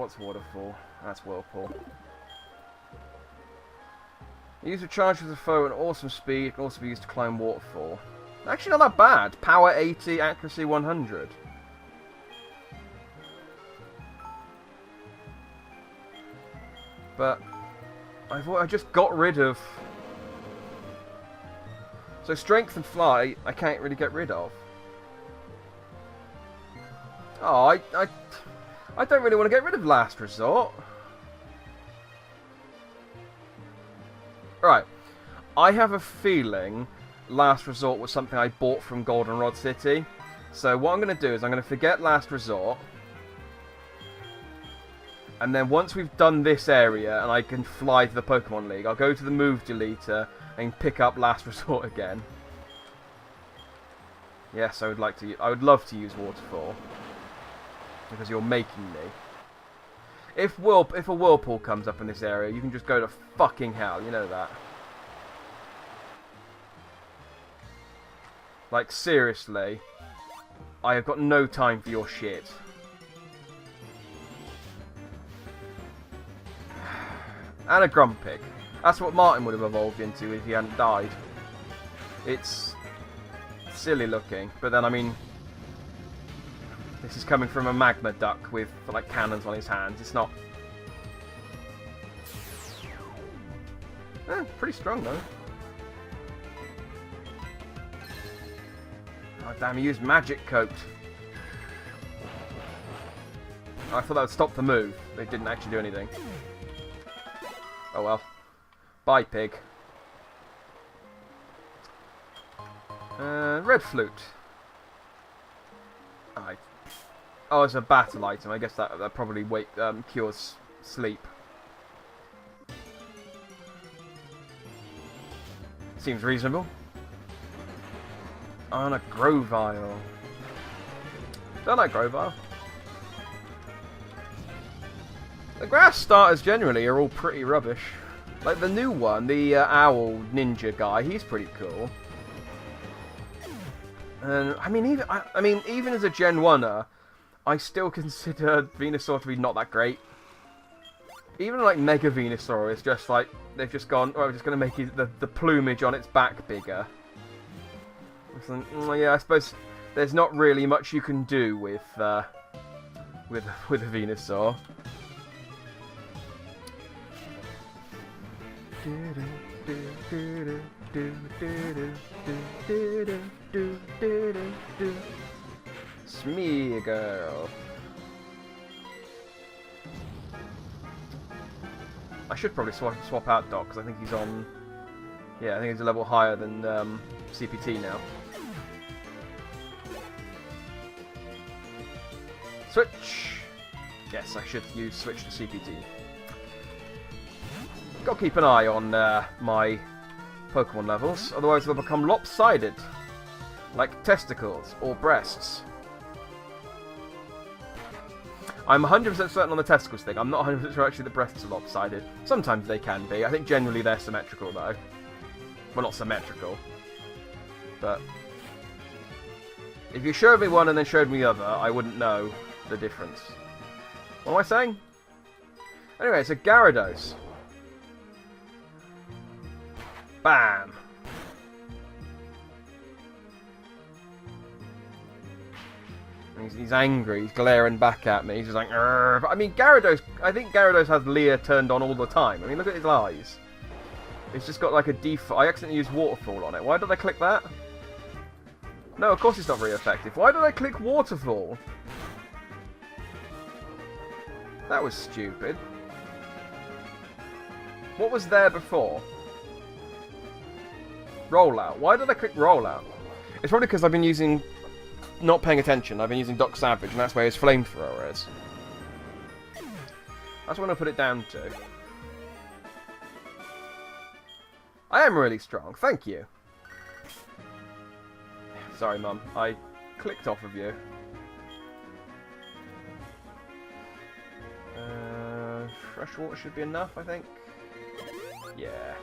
what's Waterfall? That's Whirlpool. Use a charge with a foe at awesome speed. Can also be used to climb Waterfall. Actually, not that bad. Power 80, accuracy 100. But I just got rid of. So strength and flight, I can't really get rid of. Oh, I don't really want to get rid of Last Resort. Right. I have a feeling Last Resort was something I bought from Goldenrod City. So what I'm going to do is I'm going to forget Last Resort. And then once we've done this area and I can fly to the Pokemon League, I'll go to the move deleter and pick up Last Resort again. Yes, I would love to use Waterfall. Because you're making me. If a Whirlpool comes up in this area, you can just go to fucking hell, you know that. Like, seriously. I have got no time for your shit. And a Grumpig. That's what Martin would have evolved into if he hadn't died. It's silly looking, but then, I mean, this is coming from a magma duck with, like, cannons on his hands. It's not... pretty strong, though. Oh, damn, he used Magic Coat. I thought that would stop the move. They didn't actually do anything. Oh well. Bye, pig. Red Flute. Oh, it's a battle item. I guess that probably cures sleep. Seems reasonable. On a Grovyle. Don't like Grovyle. The grass starters generally are all pretty rubbish. Like the new one, the owl ninja guy, he's pretty cool. And I mean, even as a Gen 1er, I still consider Venusaur to be not that great. Even like Mega Venusaur is just like they've just gone. Oh, we're just going to make the plumage on its back bigger. Like, yeah, I suppose there's not really much you can do with a Venusaur. Smee girl. I should probably swap out Doc because I think he's on. Yeah, I think he's a level higher than CPT now. Switch. Yes, I should switch to CPT. Got to keep an eye on my Pokemon levels, otherwise they'll become lopsided, like testicles or breasts. I'm 100% certain on the testicles thing. I'm not 100% sure actually the breasts are lopsided. Sometimes they can be. I think generally they're symmetrical though. Well, not symmetrical. But if you showed me one and then showed me the other, I wouldn't know the difference. What am I saying? Anyway, it's a Gyarados. Bam! He's angry, he's glaring back at me, he's just like, "Argh." I mean, Gyarados, I think Gyarados has Leer turned on all the time. I mean, look at his eyes. It's just got like a default. I accidentally used Waterfall on it. Why did I click that? No, of course it's not very effective. Why did I click Waterfall? That was stupid. What was there before? Rollout. Why did I click Rollout? It's probably because I've been not paying attention. I've been using Doc Savage, and that's where his flamethrower is. That's what I put it down to. I am really strong. Thank you. Sorry, Mum. I clicked off of you. Fresh water should be enough, I think. Yeah.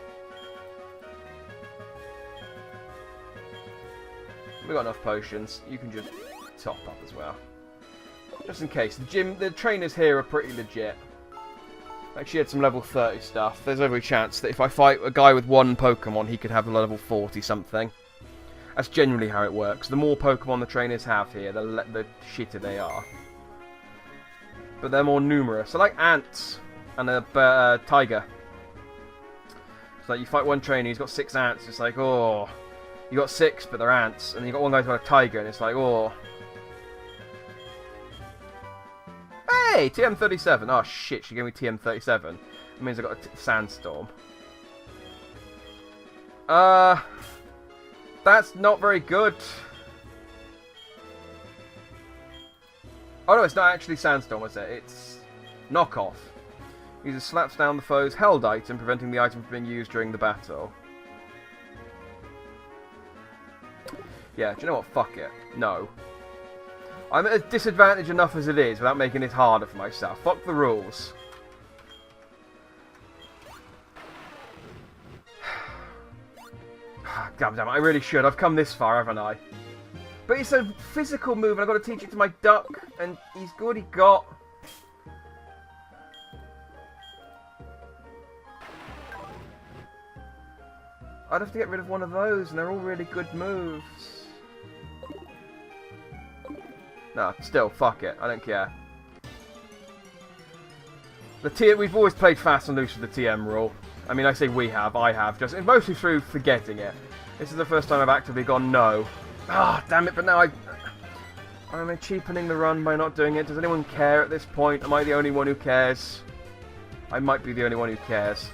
We got enough potions. You can just top up as well. Just in case. The trainers here are pretty legit. Actually had some level 30 stuff. There's every chance that if I fight a guy with one Pokemon, he could have a level 40 something. That's generally how it works. The more Pokemon the trainers have here, the shitter they are. But they're more numerous. I like ants and a tiger. It's like you fight one trainer, he's got 6 ants. It's like, oh, you got 6, but they're ants. And you got one guy who's got a tiger, and it's like, oh. Hey, TM37. Oh shit, she gave me TM37. It means I got a sandstorm. That's not very good. Oh no, it's not actually sandstorm, is it? It's knockoff. User slaps down the foe's held item, preventing the item from being used during the battle. Yeah, do you know what? Fuck it. No. I'm at a disadvantage enough as it is without making it harder for myself. Fuck the rules. Damn, I really should. I've come this far, haven't I? But it's a physical move and I've got to teach it to my duck, and he's already got... I'd have to get rid of one of those, and they're all really good moves. No, still, fuck it. I don't care. We've always played fast and loose with the TM rule. I mean, I say we have, I have. Just mostly through forgetting it. This is the first time I've actively gone no. Ah, damn it, but now I'm cheapening the run by not doing it. Does anyone care at this point? Am I the only one who cares? I might be the only one who cares.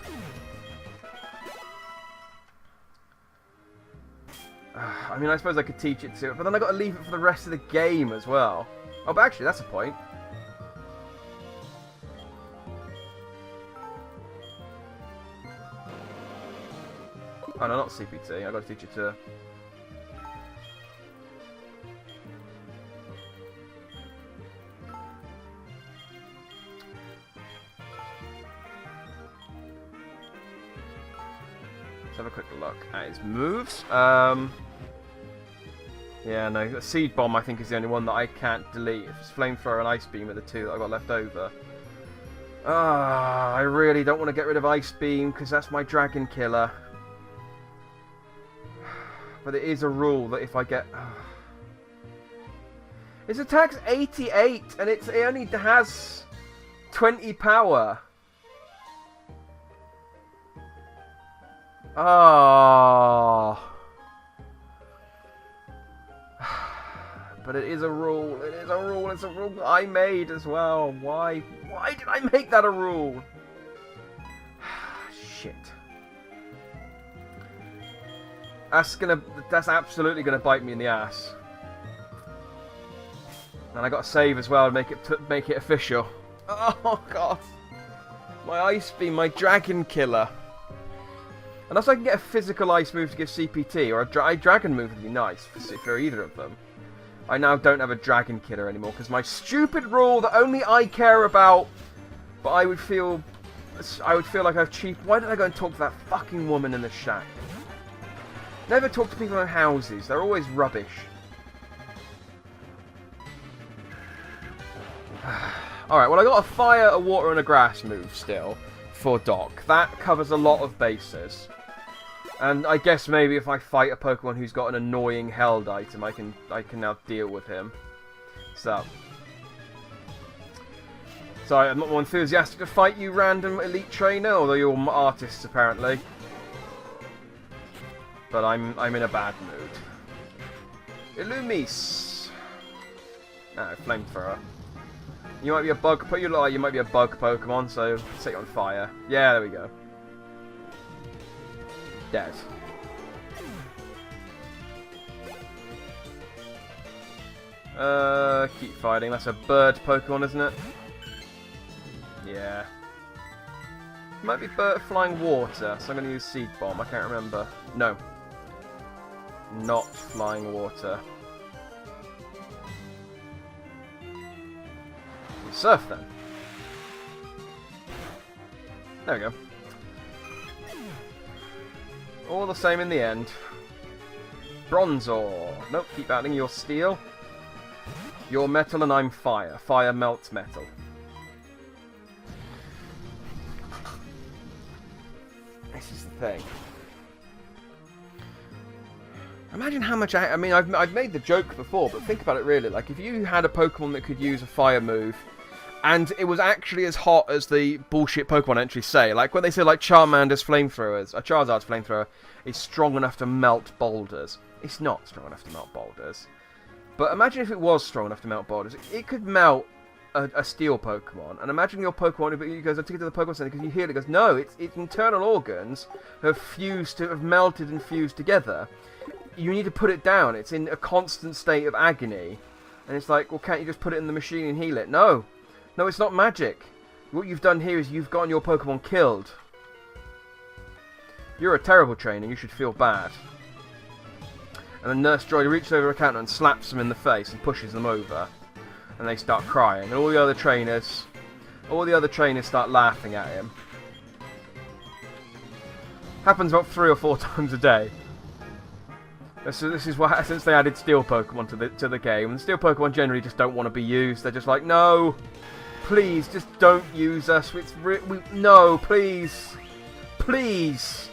I mean, I suppose I could teach it to it, but then I've got to leave it for the rest of the game as well. Oh, but actually, that's a point. Oh, no, not CPT. I've got to teach it to... Let's have a quick look at his moves. Yeah, no, Seed Bomb I think is the only one that I can't delete. If it's Flamethrower and Ice Beam are the two that I've got left over. I really don't want to get rid of Ice Beam because that's my Dragon Killer. But it is a rule that if I get... Its attack's 88 and it only has 20 power. Oh. But it is a rule. It is a rule. It's a rule that I made as well. Why? Why did I make that a rule? Shit. That's absolutely gonna bite me in the ass. And I got to save as well to make it official. Oh god. My Ice Beam, my Dragon Killer. Unless I can get a physical ice move to give CPT, or a dragon move would be nice for either of them. I now don't have a Dragon Killer anymore, because my stupid rule that only I care about, but I would feel like I've cheated. Why did I go and talk to that fucking woman in the shack? Never talk to people in houses, they're always rubbish. Alright, well I got a fire, a water and a grass move still for Doc. That covers a lot of bases. And I guess maybe if I fight a Pokemon who's got an annoying held item, I can now deal with him. So I'm not more enthusiastic to fight you, random elite trainer, although you're artists apparently. But I'm in a bad mood. Illumise. No, Flamethrower. You might be a bug. You might be a bug Pokemon, so set you on fire. Yeah, there we go. Dead. Keep fighting. That's a bird Pokemon, isn't it? Yeah. Might be bird flying water, so I'm going to use Seed Bomb. I can't remember. No. Not flying water. Surf then. There we go. All the same in the end. Bronzor. Nope, keep battling your steel. You're metal and I'm fire. Fire melts metal. This is the thing. Imagine how much... I mean, I've made the joke before, but think about it really. Like, if you had a Pokemon that could use a fire move, and it was actually as hot as the bullshit Pokemon entries say. Like, when they say, like, Charmander's flamethrowers, or Charizard's flamethrower is strong enough to melt boulders. It's not strong enough to melt boulders. But imagine if it was strong enough to melt boulders. It could melt a steel Pokemon. And imagine your Pokemon, if it goes, I take it to the Pokemon Center, because you hear it, goes, no, its internal organs have melted and fused together. You need to put it down. It's in a constant state of agony. And it's like, well, can't you just put it in the machine and heal it? No. No, it's not magic. What you've done here is you've gotten your Pokemon killed. You're a terrible trainer. You should feel bad. And then Nurse Joy reaches over a counter and slaps them in the face and pushes them over. And they start crying. And all the other trainers start laughing at him. Happens about 3 or 4 times a day. This is what, since they added Steel Pokemon to the game. And Steel Pokemon generally just don't want to be used. They're just like, no, please, just don't use us. No, please, please.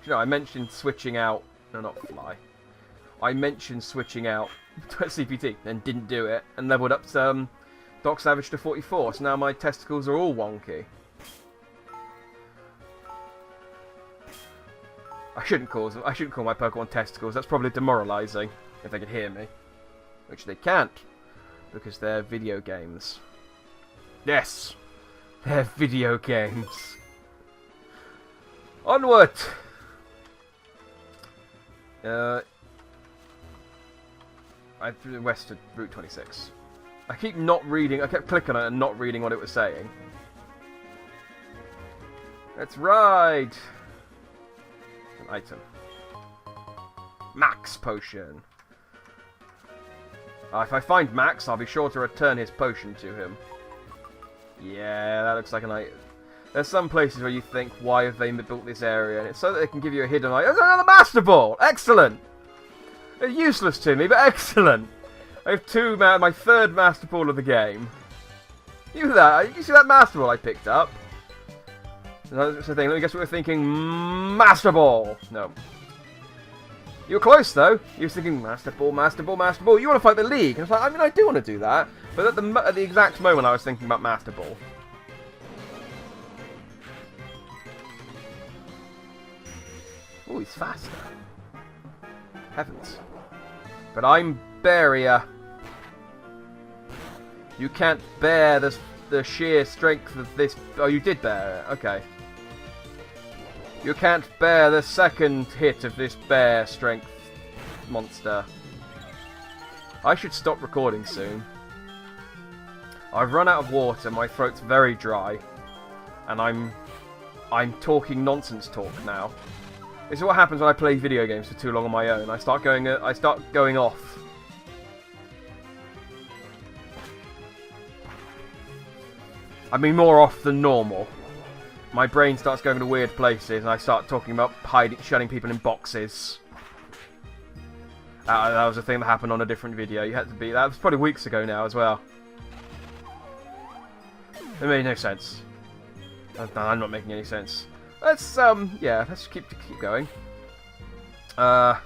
You know, I mentioned switching out. No, not Fly. I mentioned switching out to CPT, then didn't do it, and leveled up Doc Savage to 44. So now my testicles are all wonky. I shouldn't call my Pokemon testicles. That's probably demoralising if they could hear me, which they can't because they're video games. Yes, they're video games. Onward. West to Route 26. I keep not reading. I kept clicking on it and not reading what it was saying. Let's ride. An item. Max potion. If I find Max, I'll be sure to return his potion to him. Yeah, that looks like an item. There's some places where you think, why have they built this area? And it's so that they can give you a hidden item. There's another Master Ball! Excellent! They're useless to me, but excellent! I have my third Master Ball of the game. You see that Master Ball I picked up? That's the thing, let me guess what you're thinking. Master Ball! No. You were close though. You were thinking, Master Ball, Master Ball, Master Ball. You want to fight the League? And it's like, I mean, I do want to do that. But at the exact moment I was thinking about Master Ball. Oh, he's faster. Heavens. But I'm barrier. You can't bear the sheer strength of this... Oh, you did bear it. Okay. You can't bear the second hit of this bear strength monster. I should stop recording soon. I've run out of water, my throat's very dry. And I'm talking nonsense talk now. This is what happens when I play video games for too long on my own. I start going off. I mean, more off than normal. My brain starts going to weird places, and I start talking about shutting people in boxes. That was a thing that happened on a different video. That was probably weeks ago now as well. It made no sense. I'm not making any sense. Let's keep going. I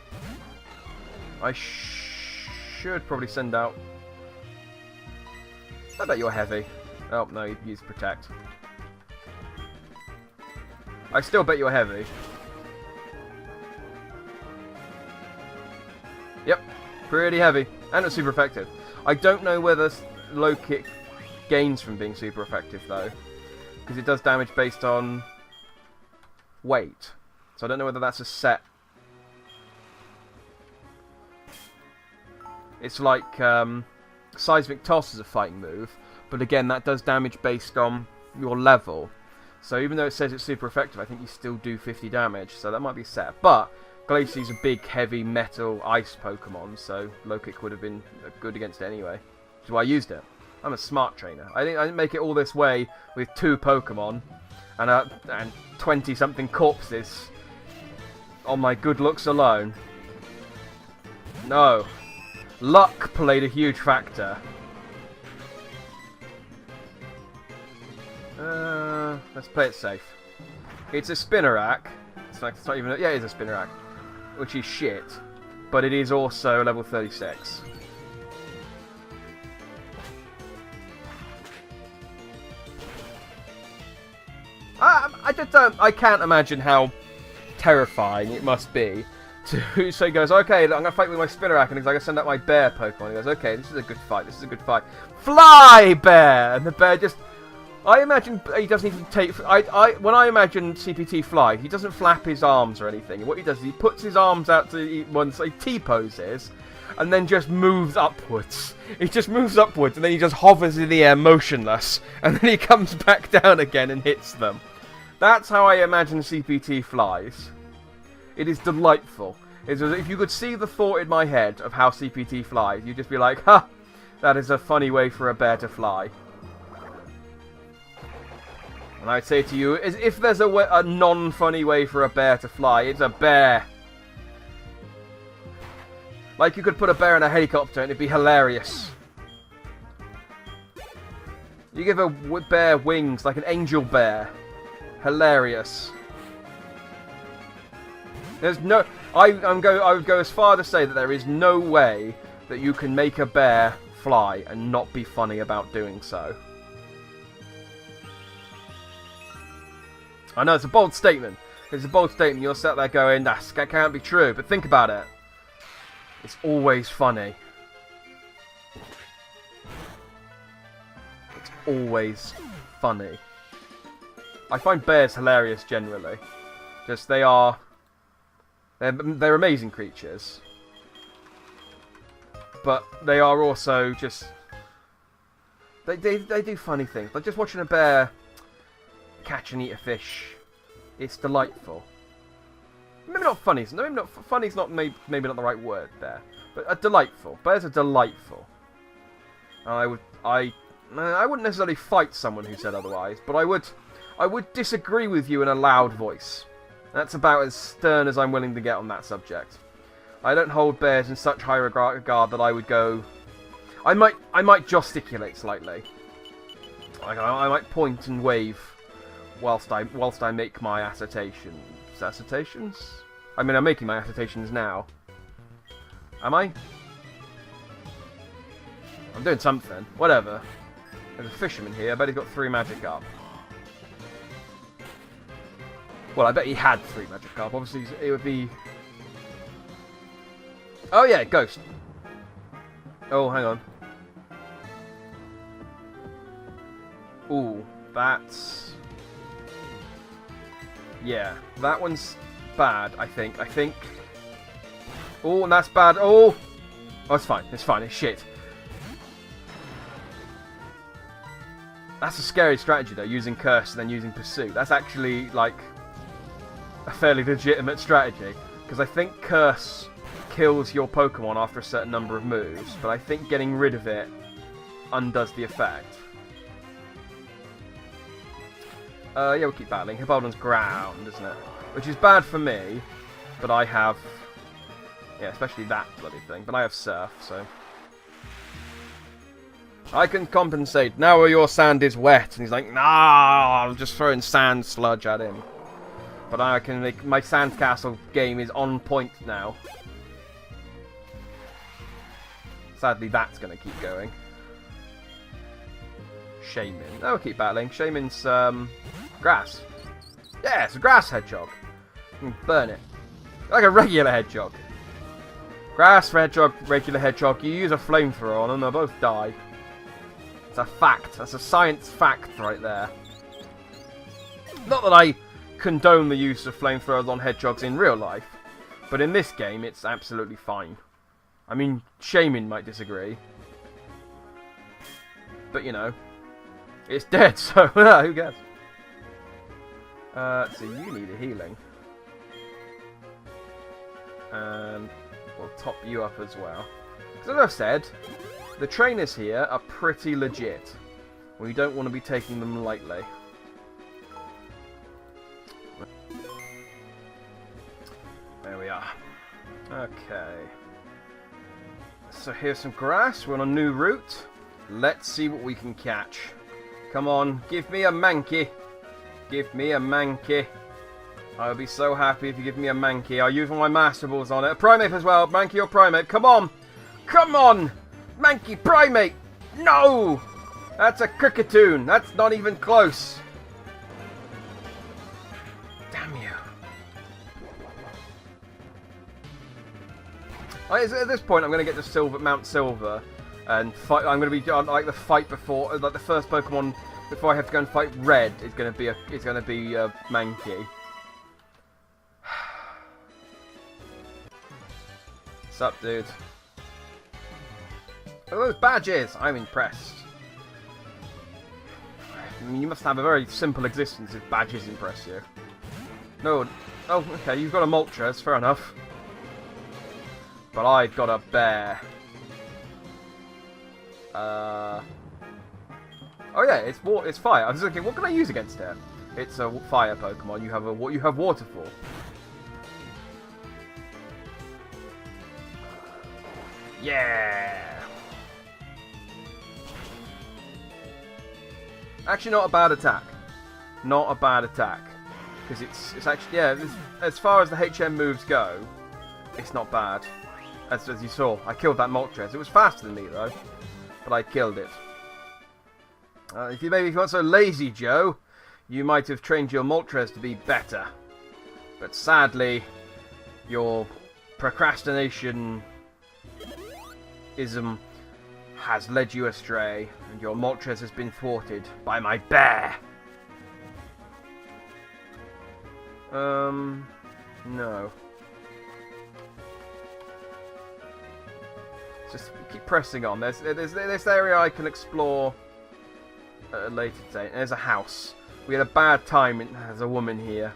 should probably send out... I bet you're heavy. Oh, no, you used Protect. I still bet you're heavy. Yep, pretty heavy. And it's super effective. I don't know whether low kick gains from being super effective, though. Because it does damage based on weight. So I don't know whether that's a set... It's like Seismic Toss is a fighting move, but again that does damage based on your level. So even though it says it's super effective, I think you still do 50 damage, so that might be set. But Glacie's a big, heavy, metal, ice Pokemon, so low kick would have been good against it anyway. Which is why I used it. I'm a smart trainer. I didn't make it all this way with 2 Pokemon and 20-something corpses on my good looks alone. No. Luck played a huge factor. Let's play it safe. It's a Spinnerack. It's not even... Yeah, it is a Spinnerack. Which is shit. But it is also level 36. I just don't... I can't imagine how terrifying it must be to... So he goes, okay, I'm going to fight with my Spinnerack, and he's like, I send out my bear Pokemon. He goes, okay, this is a good fight, this is a good fight. Fly, bear! And the bear just... I imagine he doesn't even take... when I imagine CPT fly, he doesn't flap his arms or anything. What he does is he puts his arms out to one side, T-poses, and then just moves upwards. He just moves upwards, and then he just hovers in the air motionless, and then he comes back down again and hits them. That's how I imagine CPT flies. It is delightful. It's as if you could see the thought in my head of how CPT flies, you'd just be like, ha! That is a funny way for a bear to fly. And I'd say to you, if there's a non-funny way for a bear to fly, it's a bear. Like you could put a bear in a helicopter and it'd be hilarious. You give a bear wings like an angel bear. Hilarious. There's no... I would go as far to say that there is no way that you can make a bear fly and not be funny about doing so. I know, it's a bold statement. It's a bold statement. You're sat there going, that can't be true. But think about it. It's always funny. It's always funny. I find bears hilarious generally. Just, they're amazing creatures. But they are also just... They do funny things. Like just watching a bear... catch and eat a fish. It's delightful. Maybe not funny. Maybe not funny's not maybe not the right word there, but delightful. Bears are delightful. I wouldn't necessarily fight someone who said otherwise, but I would disagree with you in a loud voice. That's about as stern as I'm willing to get on that subject. I don't hold bears in such high regard that I would go. I might gesticulate slightly. Like I might point and wave. Whilst I make my assertions. Assertions? I mean, I'm making my assertions now. Am I? I'm doing something. Whatever. There's a fisherman here. I bet he's got 3 magic up. Well, I bet he had 3 magic up. Obviously, it would be... Oh, yeah, ghost. Oh, hang on. Ooh, that's... Yeah, that one's bad, I think. Oh, and that's bad. Oh! Oh, it's fine. It's fine. It's shit. That's a scary strategy, though, using Curse and then using Pursuit. That's actually, like, a fairly legitimate strategy. Because I think Curse kills your Pokemon after a certain number of moves, but I think getting rid of it undoes the effect. Yeah, we'll keep battling. Hippowdon's ground, isn't it? Which is bad for me, but I have... Yeah, especially that bloody thing. But I have Surf, so... I can compensate. Now your sand is wet. And he's like, nah, I'm just throwing sand sludge at him. But I can make... My Sandcastle game is on point now. Sadly, that's going to keep going. Shaman. Oh, we'll keep battling. Shaman's, grass. Yeah, it's a grass hedgehog. Burn it. Like a regular hedgehog. Grass, hedgehog, regular hedgehog. You use a flamethrower on them, they'll both die. It's a fact. That's a science fact right there. Not that I condone the use of flamethrowers on hedgehogs in real life, but in this game, it's absolutely fine. I mean, Shaman might disagree. But, you know, it's dead, so who cares? So you need a healing. And we'll top you up as well. Because as I've said, the trainers here are pretty legit. We don't want to be taking them lightly. Okay. So here's some grass. We're on a new route. Let's see what we can catch. Come on, give me a Mankey. Give me a Mankey. I'll be so happy if you give me a Mankey. I'll use all my Master Balls on it. A Primate as well. Mankey or Primate. Come on. Come on. Mankey, Primate. No. That's a Cricketoon. That's not even close. Damn you. At this point, I'm going to get to Mount Silver and fight. I'm going to be like the fight before, like the first Pokemon before I have to go and fight Red. Is going to be a Mankey. What's up, dude? Look at those badges. I'm impressed. I mean, you must have a very simple existence if badges impress you. No. Oh, okay. You've got a Moltres. Fair enough. But I've got a bear. Oh yeah, it's fire. I was thinking, what can I use against it? It's a fire Pokemon. You have Waterfall. Yeah. Actually, not a bad attack. Not a bad attack, because it's actually as far as the HM moves go, it's not bad. As you saw, I killed that Moltres. It was faster than me, though. But I killed it. If you weren't so lazy, Joe, you might have trained your Moltres to be better. But sadly, your procrastination-ism has led you astray, and your Moltres has been thwarted by my bear. No. Just keep pressing on. There's this area I can explore at a later date. There's a house. We had a bad time as a woman here.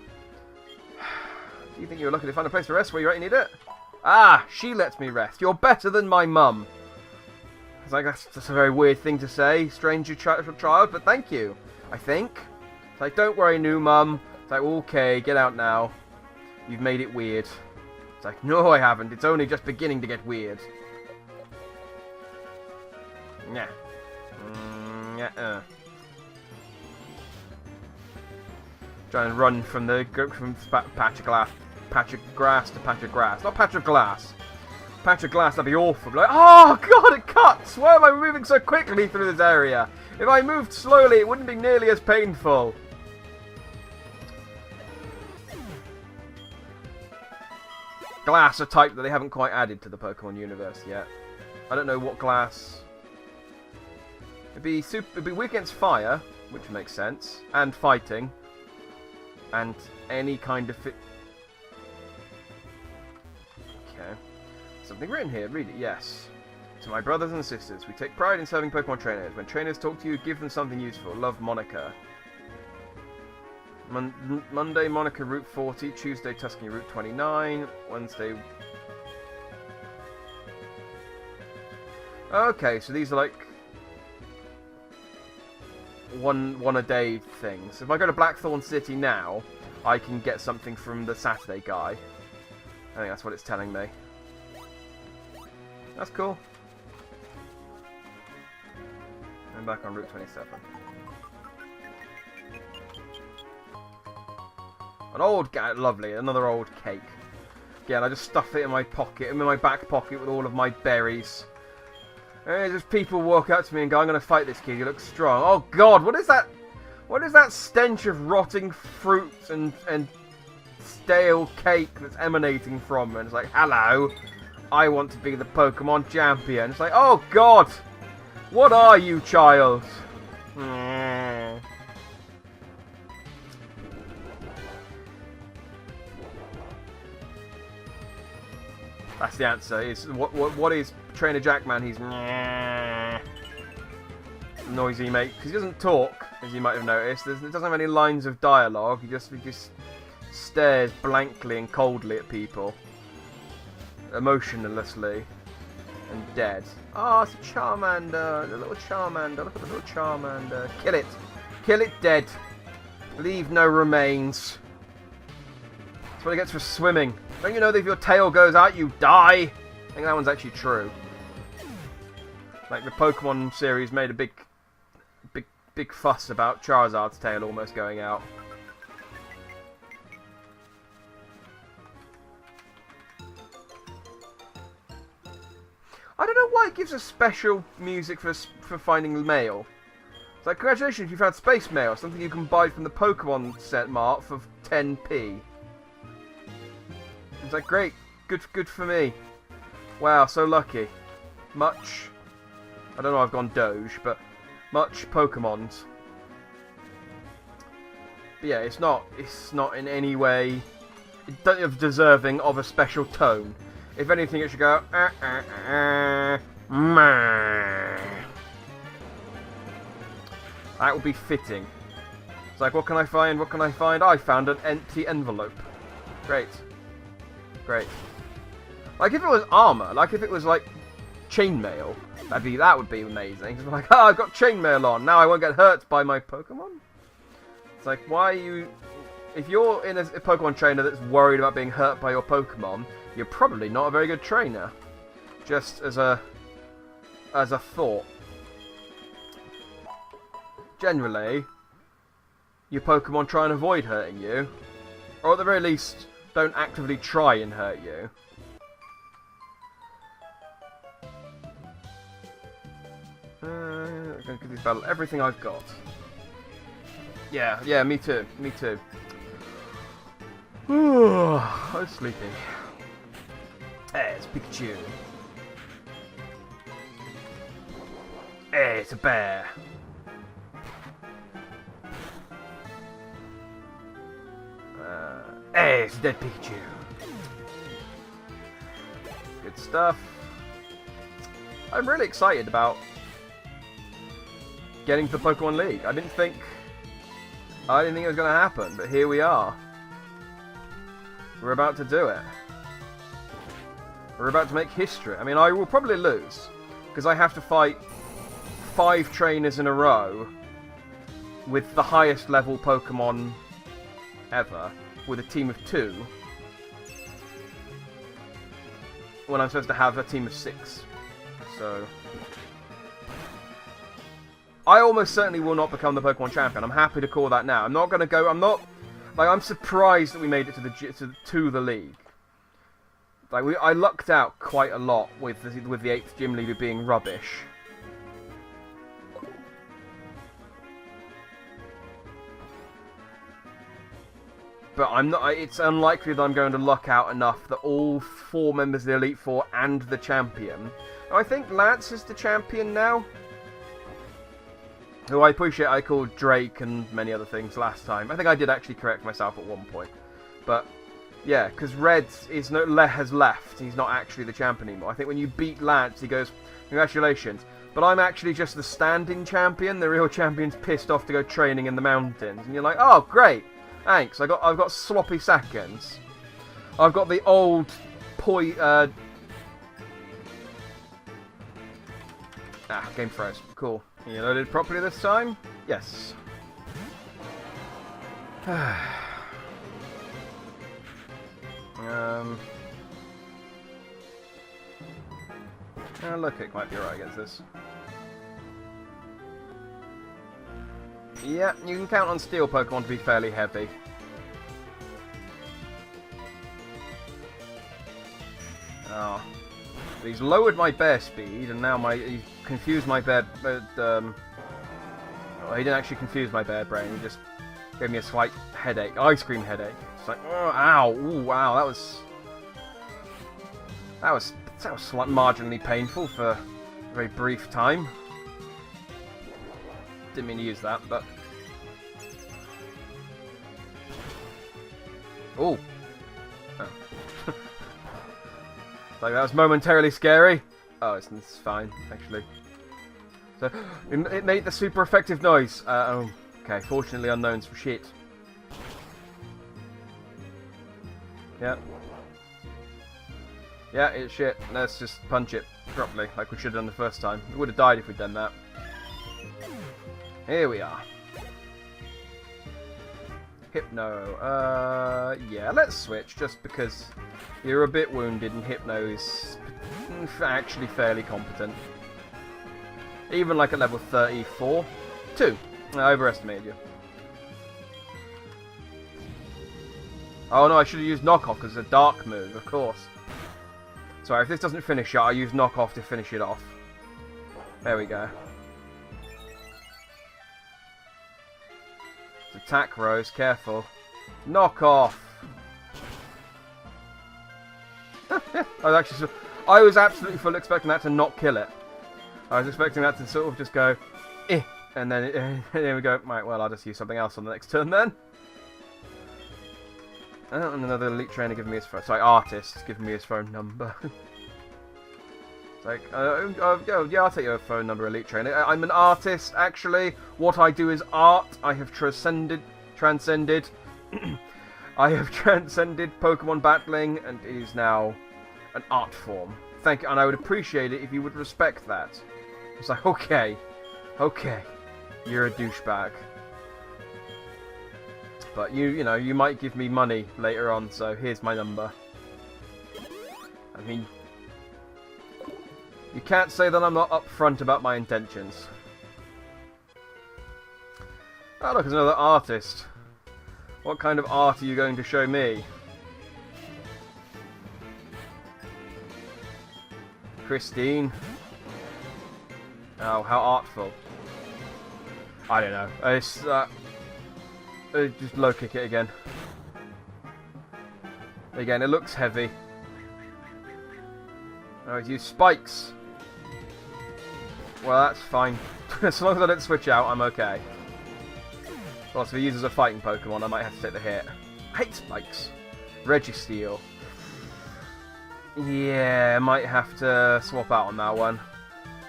Do you think you were lucky to find a place to rest where you really need it? Ah, she lets me rest. You're better than my mum. It's like, that's a very weird thing to say, stranger child, but thank you, I think. It's like, don't worry, new mum. It's like, okay, get out now. You've made it weird. It's like, no, I haven't. It's only just beginning to get weird. Yeah. Try and run from patch of grass to patch of grass. Not patch of glass. Patch of glass, that'd be awful. Like, oh god, it cuts! Why am I moving so quickly through this area? If I moved slowly, it wouldn't be nearly as painful. Glass, a type that they haven't quite added to the Pokemon universe yet. I don't know what glass. It'd be weak against fire, which makes sense, and fighting, and any kind of Okay. Something written here. Read it. Yes. To my brothers and sisters, we take pride in serving Pokemon trainers. When trainers talk to you, give them something useful. Love, Monica. Monday, Monica, Route 40. Tuesday, Tuscany, Route 29. Wednesday. Okay, so these are like one a day things. If I go to Blackthorn City now, I can get something from the Saturday guy. I think that's what it's telling me. That's cool. I'm back on Route 27. An old lovely, another old cake. Again, I just stuff it in my pocket, in my back pocket with all of my berries. And just people walk up to me and go, I'm going to fight this kid, he looks strong. Oh god, what is that? What is that stench of rotting fruits and stale cake that's emanating from? And it's like, hello, I want to be the Pokemon champion. It's like, oh god, what are you, child? That's the answer. Is what is Trainer Jackman? He's noisy mate because he doesn't talk, as you might have noticed. It doesn't have any lines of dialogue. He just stares blankly and coldly at people, emotionlessly, and dead. Oh, it's a Charmander, the little Charmander. Look at the little Charmander. Kill it, kill it dead. Leave no remains. That's what it gets for swimming. Don't you know that if your tail goes out, you die? I think that one's actually true. Like, the Pokemon series made a big fuss about Charizard's tail almost going out. I don't know why it gives us special music for finding mail. It's like, congratulations, you found space mail, something you can buy from the Pokemon set mart for 10p. It's like, great, good for me. Wow, so lucky. Much, I don't know, I've gone Doge, but much Pokemons. But yeah, it's not in any way deserving of a special tone. If anything, it should go. That would be fitting. It's like, what can I find? What can I find? I found an empty envelope. Great. Great. Like if it was armor, like if it was like chainmail, that would be amazing. It's like, oh, I've got chainmail on. Now I won't get hurt by my Pokemon. It's like, why are you? If you're in a Pokemon trainer that's worried about being hurt by your Pokemon, you're probably not a very good trainer. Just as a thought. Generally, your Pokemon try and avoid hurting you, or at the very least, don't actively try and hurt you. I'm going to give this battle everything I've got. Yeah, me too. I'm sleepy. Hey, it's Pikachu. Hey, it's a bear. Hey, it's dead Pikachu. Good stuff. I'm really excited about getting to the Pokemon League. I didn't think it was going to happen, but here we are. We're about to do it. We're about to make history. I mean, I will probably lose, because I have to fight 5 trainers in a row with the highest level Pokemon ever, with a team of 2, when I'm supposed to have a team of 6. So I almost certainly will not become the Pokemon champion. I'm happy to call that now. I'm not going to go. I'm surprised that we made it to the league. Like I lucked out quite a lot with the 8th gym leader being rubbish. But I'm not. It's unlikely that I'm going to luck out enough that all 4 members of the Elite Four and the champion. I think Lance is the champion now. Who I appreciate I called Drake and many other things last time. I think I did actually correct myself at one point. But yeah, because Red has left. He's not actually the champion anymore. I think when you beat Lance, he goes, congratulations. But I'm actually just the standing champion. The real champion's pissed off to go training in the mountains. And you're like, oh, great. Thanks. I've got sloppy seconds. I've got the old game froze. Cool. You loaded properly this time? Yes. Look, it might be alright against this. Yeah, you can count on Steel Pokemon to be fairly heavy. Oh. He's lowered my bear speed, and now he's confused my bear... well, he didn't actually confuse my bear brain, he just gave me a slight headache. Ice cream headache. It's like, oh, ow, ooh, wow, that was marginally painful for a very brief time. Didn't mean to use that, but... Ooh. Oh. Like, that was momentarily scary. Oh, it's fine, actually. So, it made the super effective noise. Oh, okay, fortunately unknown's for shit. Yeah. Yeah, it's shit. Let's just punch it properly, like we should have done the first time. We would have died if we'd done that. Here we are. Hypno. Yeah, let's switch, just because you're a bit wounded and Hypno is actually fairly competent. Even like at level 34. 2. I overestimated you. Oh no, I should have used knockoff because it's a dark move, of course. Sorry, if this doesn't finish it, I'll use knockoff to finish it off. There we go. Attack Rose, careful. Knock off. I was absolutely fully expecting that to not kill it. I was expecting that to sort of just go, eh, and then there we go. Right, well, I'll just use something else on the next turn then. And another elite trainer giving me his phone. Sorry, artist giving me his phone number. It's like, yeah, I'll take your phone number, elite trainer. I'm an artist, actually. What I do is art. I have transcended. I have transcended Pokemon battling, and it is now an art form. Thank you, and I would appreciate it if you would respect that. It's like, okay, you're a douchebag. But you know, you might give me money later on, so here's my number. I mean, you can't say that I'm not upfront about my intentions. Oh look, there's another artist. What kind of art are you going to show me? Christine. Oh, how artful. I don't know. It's, just low kick it again. Again, it looks heavy. Oh, he's used spikes. Well, that's fine. As long as I don't switch out, I'm okay. Well, if he uses a fighting Pokemon, I might have to take the hit. I hate spikes. Registeel. Yeah, I might have to swap out on that one.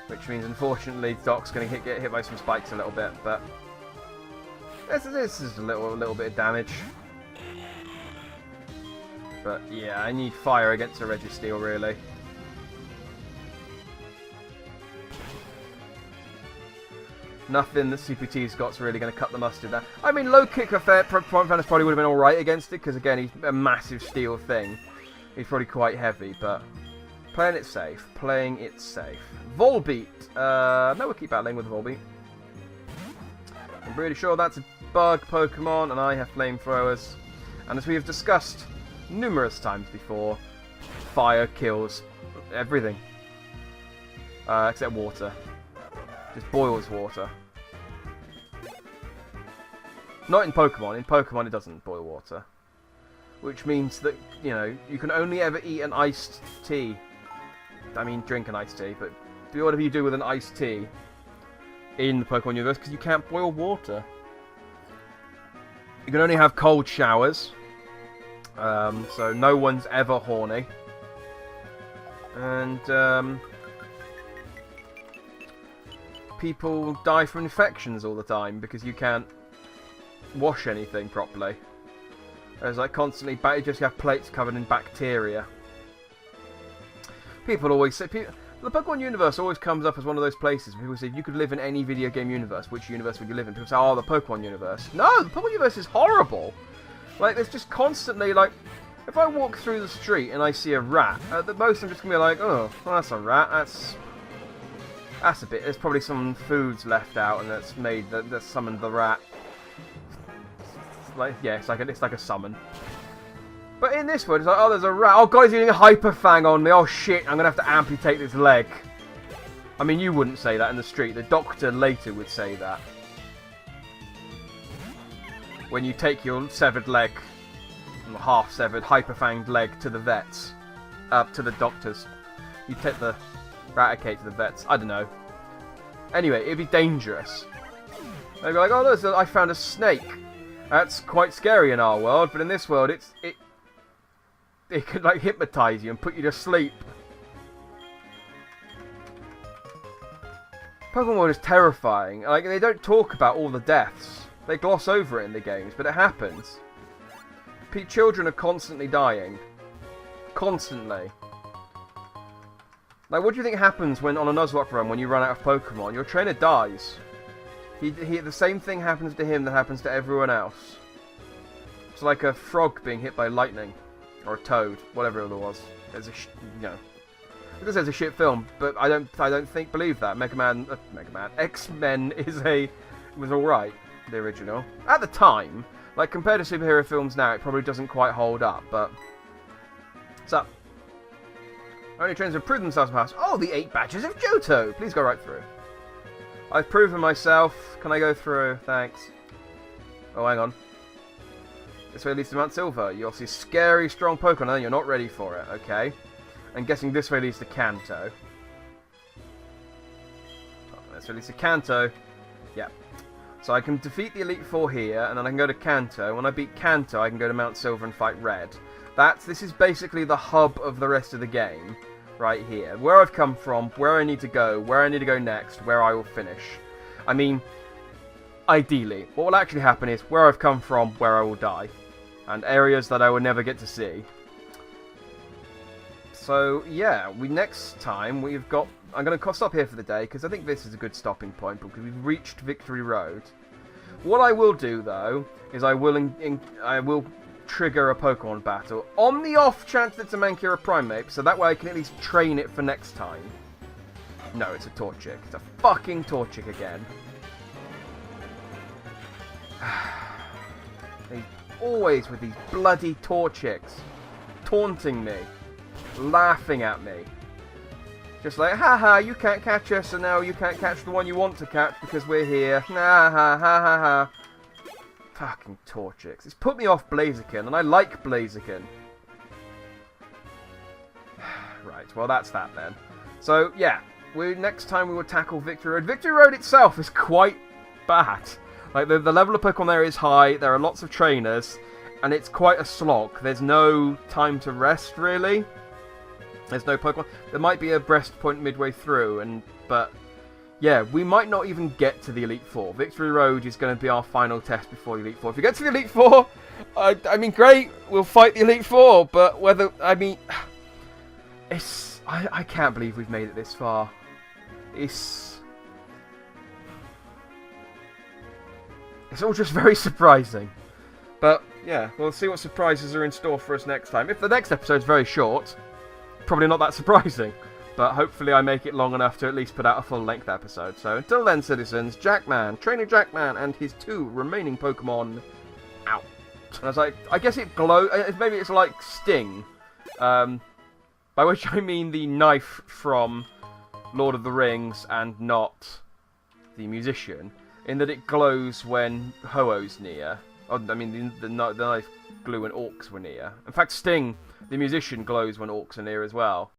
Which means, unfortunately, Doc's going to get hit by some spikes a little bit, but this is a little bit of damage. But yeah, I need fire against a Registeel, really. Nothing that CPT's got's really going to cut the mustard there. I mean, low kick effect, Fanus probably would have been alright against it, because again, he's a massive steel thing. He's probably quite heavy, but playing it safe. Volbeat. No, we'll keep battling with Volbeat. I'm pretty sure that's a bug Pokemon, and I have flamethrowers. And as we have discussed numerous times before, fire kills everything. Except water. Just boils water. Not in Pokemon. In Pokemon it doesn't boil water. Which means that, you know, you can only ever eat an iced tea. I mean, drink an iced tea, but do whatever you do with an iced tea in the Pokemon universe, because you can't boil water. You can only have cold showers. So no one's ever horny. And, people die from infections all the time because you can't wash anything properly. There's like constantly, you just have plates covered in bacteria. People always say, the Pokemon universe always comes up as one of those places where people say, if you could live in any video game universe, which universe would you live in? People say, oh, the Pokemon universe. No, the Pokemon universe is horrible. Like, there's just constantly, like, if I walk through the street and I see a rat, at the most I'm just going to be like, oh, well, that's a rat, that's a bit, there's probably some foods left out and that's made, that summoned the rat. Like, yeah, it's like a summon. But in this world, it's like, oh, there's a rat. Oh god, he's using a Hyper Fang on me. Oh shit, I'm gonna have to amputate this leg. I mean, you wouldn't say that in the street. The doctor later would say that. When you take your severed leg, half-severed, hyper-fanged leg to the vets. To the doctors. You take the Raticate to the vets. I don't know. Anyway, it'd be dangerous. They'd be like, oh, look, I found a snake. That's quite scary in our world, but in this world, it could like hypnotize you and put you to sleep. Pokemon World is terrifying. Like, they don't talk about all the deaths. They gloss over it in the games, but it happens. Children are constantly dying. Constantly. Like, what do you think happens when on a Nuzlocke run when you run out of Pokemon? Your trainer dies. The same thing happens to him that happens to everyone else. It's like a frog being hit by lightning. Or a toad, whatever it was. It's a, you know... Because it's a shit film, but I don't believe that. X-Men was alright, the original. At the time, like compared to superhero films now, it probably doesn't quite hold up, but... What's up? Only trains have proved themselves past. Oh, the 8 badges of Johto! Please go right through. I've proven myself. Can I go through? Thanks. Oh, hang on. This way leads to Mount Silver. You obviously scary, strong Pokemon, and you're not ready for it. Okay. I'm guessing this way leads to Kanto. Oh, this way leads to Kanto. Yeah. So I can defeat the Elite Four here, and then I can go to Kanto. When I beat Kanto, I can go to Mount Silver and fight Red. This is basically the hub of the rest of the game. Right here. Where I've come from, where I need to go next, where I will finish. I mean, ideally, what will actually happen is where I've come from, where I will die. And areas that I will never get to see. So, yeah, next time we've got... I'm going to stop here for the day, because I think this is a good stopping point, because we've reached Victory Road. What I will do, though, is I will trigger a Pokemon battle, on the off chance it's a Mancura Primeape, so that way I can at least train it for next time. No, it's a Torchic. It's a fucking Torchic again. They always with these bloody Torchics, taunting me. Laughing at me. Just like, haha, you can't catch us, and now you can't catch the one you want to catch because we're here. Nah, ha, ha, ha, ha. Fucking Torchics. It's put me off Blaziken, and I like Blaziken. Right, well that's that then. So, yeah, next time we will tackle Victory Road. Victory Road itself is quite bad. Like, the level of Pokemon there is high, there are lots of trainers, and it's quite a slog. There's no time to rest, really. There's no Pokemon. There might be a rest point midway through, but yeah, we might not even get to the Elite Four. Victory Road is going to be our final test before the Elite Four. If we get to the Elite Four, I mean, great, we'll fight the Elite Four, but whether, I mean, I can't believe we've made it this far. It's all just very surprising. But, yeah, we'll see what surprises are in store for us next time. If the next episode's very short, probably not that surprising. But hopefully I make it long enough to at least put out a full-length episode. So until then, citizens, Jackman, Trainer Jackman, and his 2 remaining Pokemon, out. And I was like, I guess it glows, maybe it's like Sting. By which I mean the knife from Lord of the Rings and not the musician. In that it glows when Ho-Oh's near. Oh, I mean, the knife glue when orcs were near. In fact, Sting, the musician, glows when orcs are near as well.